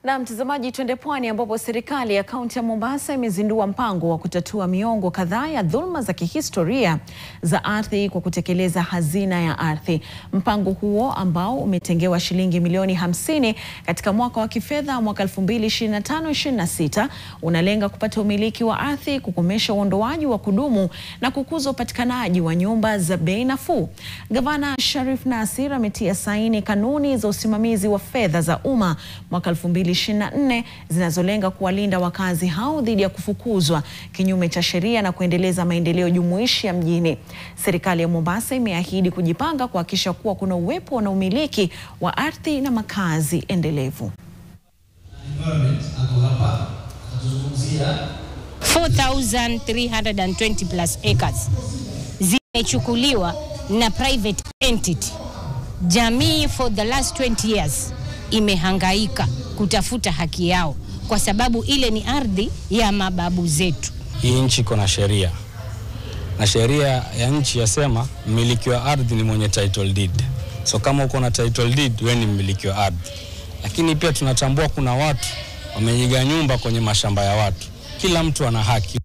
Na mtazamaji, twende pwani ambapo serikali ya kaunti ya Mombasa imezindua mpango wa kutatua miongo kadhaa ya dhulma za kihistoria za ardhi kwa kutekeleza hazina ya ardhi. Mpango huo ambao umetengewa shilingi milioni 50 katika mwaka wa kifedha mwaka 2025-26 unalenga kupata umiliki wa ardhi, kukomesha uondoaji wa kudumu na kukuza upatikanaji wa nyumba za bei nafuu. Gavana Sharif Nassir ametia saini kanuni za usimamizi wa fedha za umma mwaka 2024 zinazolenga kuwalinda wakazi hao dhidi ya kufukuzwa kinyume cha sheria na kuendeleza maendeleo jumuishi ya mjini. Serikali ya Mombasa imeahidi kujipanga kuhakikisha kuwa kuna uwepo na umiliki wa ardhi na makazi endelevu. 4,320 plus acres zimechukuliwa na private entity. Jamii for the last 20 years imehangaika kutafuta haki yao kwa sababu ile ni ardhi ya mababu zetu. Hii nchi iko na sheria, na sheria ya nchi yasema mmiliki wa ardhi ni mwenye title deed. So kama uko na title deed, wewe ni mmiliki wa ardhi. Lakini pia tunatambua kuna watu wamejiga nyumba kwenye mashamba ya watu. Kila mtu ana haki.